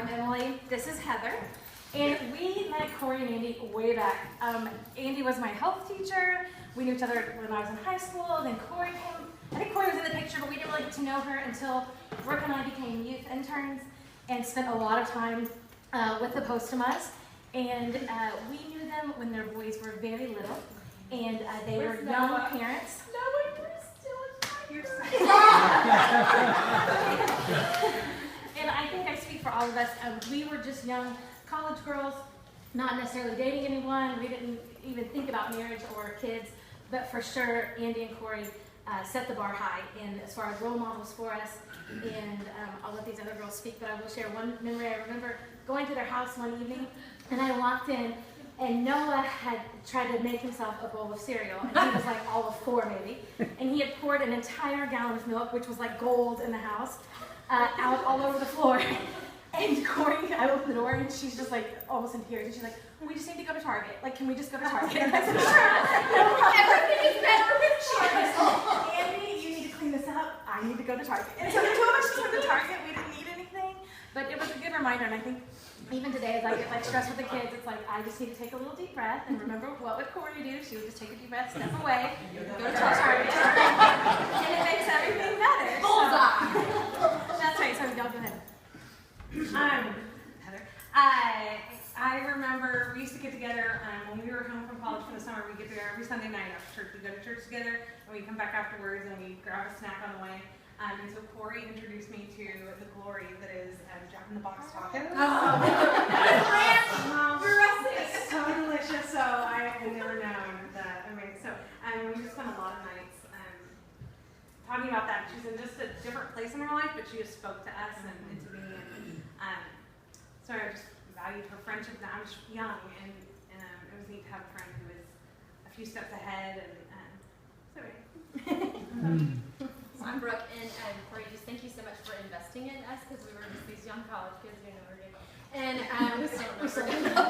I'm Emily. This is Heather. And we met Corey and Andy way back. Andy was my health teacher. We knew each other when I was in high school. Then Corey came. I think Corey was in the picture, but we didn't really get to know her until Brooke and I became youth interns and spent a lot of time with the Postumas. And we knew them when their boys were very little. And they were young parents. And I think I speak for all of us. We were just young college girls, not necessarily dating anyone. We didn't even think about marriage or kids, but for sure, Andy and Corey set the bar high in as far as role models for us. And I'll let these other girls speak, but I will share one memory. I remember going to their house one evening, and I walked in, and Noah had tried to make himself a bowl of cereal, and he was like all of 4 maybe, and he had poured an entire gallon of milk, which was like gold in the house, out all over the floor. And Corey, I opened the door, and she's just like almost in tears, and she's like, we just need to go to Target. Like, can we just go to Target? And I said, sure. Everything is better with Target. Andy, you need to clean this up. I need to go to Target. And so the two of us just went to Target. We didn't need anything, but it was a good reminder, and I think even today, as I get like stressed with the kids, it's like I just need to take a little deep breath and remember what would Corey do? She would just take a deep breath, step away, go to Target, and it makes everything better. Bullseye. That's right. So y'all go ahead. Heather. I remember we used to get together when we were home from college for the summer. We get together every Sunday night after church. We go to church together, and we come back afterwards, and we grab a snack on the way. And so Corey introduced me to the glory that is Jack in the Box tacos. Oh, it's so delicious. So I had never known that. I mean, so we just spent a lot of nights talking about that. She's in just a different place in her life, but she just spoke to us and to me. And so I just valued her friendship. Now I was young, and it was neat to have a friend who was a few steps ahead. So I'm Brooke, and Corey, just thank you so much for investing in us, because we were just these young college kids who didn't know what we were doing. And we still don't know,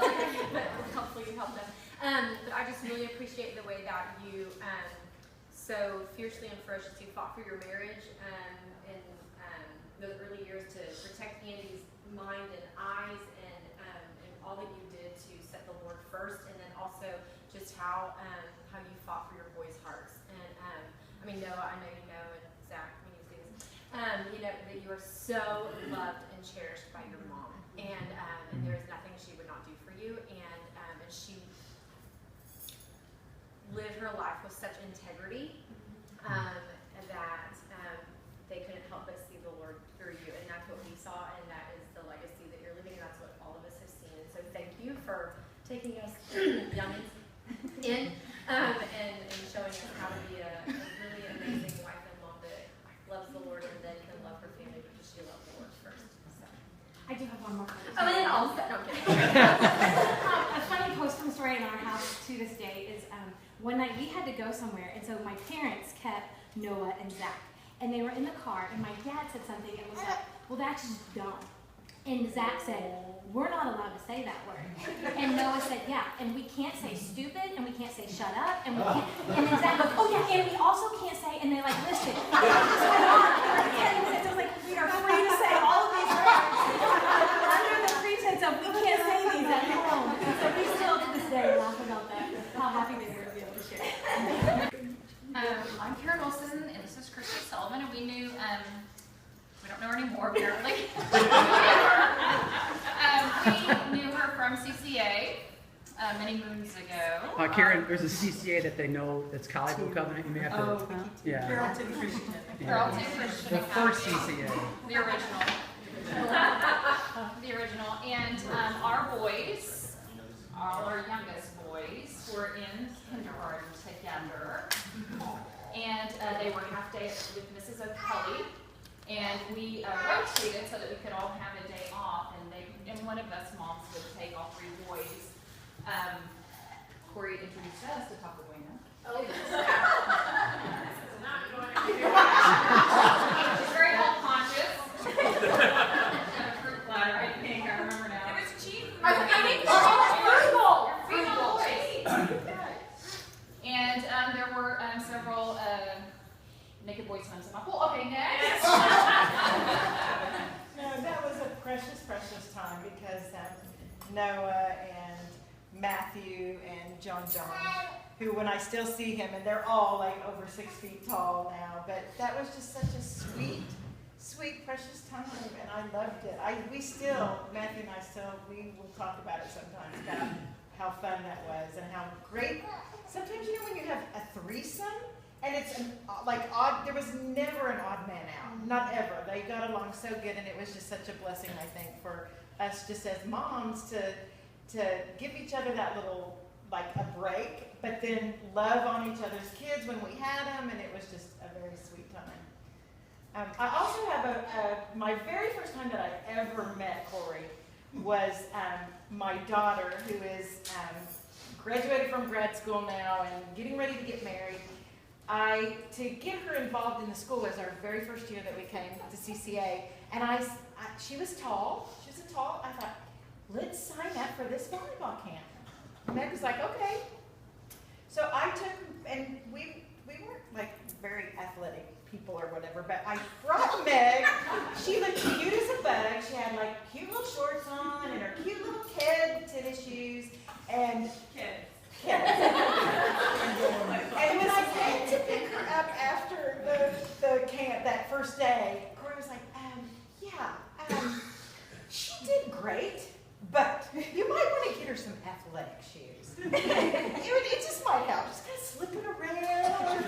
but hopefully you helped us. But I just really appreciate the way that you so fiercely and ferociously fought for your marriage in those early years to protect Andy's mind and eyes, and all that you did to set the Lord first, and then also just how you fought for your boys' hearts. And I mean, Noah, I know you know, and Zach, when you see this, you know that you are so loved and cherished by your mom, and there is nothing she would not do for you, and she lived her life with such integrity that they couldn't help but see the Lord through you, and that's what we saw, and that is the legacy that you're living, and that's what all of us have seen. And so thank you for taking us youngins in and showing us how to be a really amazing wife and mom that loves the Lord and then can love her family because she loved the Lord first. So I do have one more. Oh, and then all set. No, I'm kidding. A funny Postman story in our house to this day is one night we had to go somewhere, and so my parents kept Noah and Zach, and they were in the car, and my dad said something and was like, well, that's just dumb. And Zach said, we're not allowed to say that word. And Noah said, yeah, and we can't say stupid, and we can't say shut up, and we can't. And then Zach goes, oh yeah, and we also can't say, and they like listed. And I just went on for 10 minutes. I was like, we are free to say all of these words under the pretense of we can't say these at home. So we still to this day laugh about that. How happy they were to be able to share. I'm Karen Wilson, and this is Christy Sullivan, and we knew, we don't know her anymore, apparently. We knew her from CCA many moons ago. Karen, there's a CCA that they know that's Colleyville Covenant. You may have to. Yeah. Carrollton Christian. The first CCA. The original. The original. And our boys, our youngest boys, were in kindergarten together. And they were half day with Mrs. O'Kelly. And we rotated so that we could all have a day off, and one of us moms would take all 3 boys. Corey introduced us to Taco Bueno. Oh, She's very health conscious. Fruit platter, I think, I remember now. It was cheap. Frugal boys. And there were several naked boy swims in my pool. Okay, next. No, that was a precious time because Noah and Matthew and John, who when I still see him, and they're all like over 6 feet tall now, but that was just such a sweet, precious time, and I loved it. Matthew and I we will talk about it sometimes, about how fun that was and how great. Sometimes, when you have a threesome, and it's odd, there was never an odd man out, not ever. They got along so good, and it was just such a blessing, I think, for us just as moms to give each other that little, a break, but then love on each other's kids when we had them, and it was just a very sweet time. I also have my very first time that I ever met Corey was my daughter, who is graduated from grad school now and getting ready to get married. To get her involved in the school was our very first year that we came to CCA, and she was tall. I thought, let's sign up for this volleyball camp. And Meg was like, okay. So I took, and we weren't very athletic people or whatever, but I brought Meg. She looked cute as a bug. She had cute little shorts on and her cute little kid tennis shoes and kids. And when I came to pick her up after the camp that first day, Corey was like, she did great, but you might want to get her some athletic shoes. It just might help. Just kind of slip it around.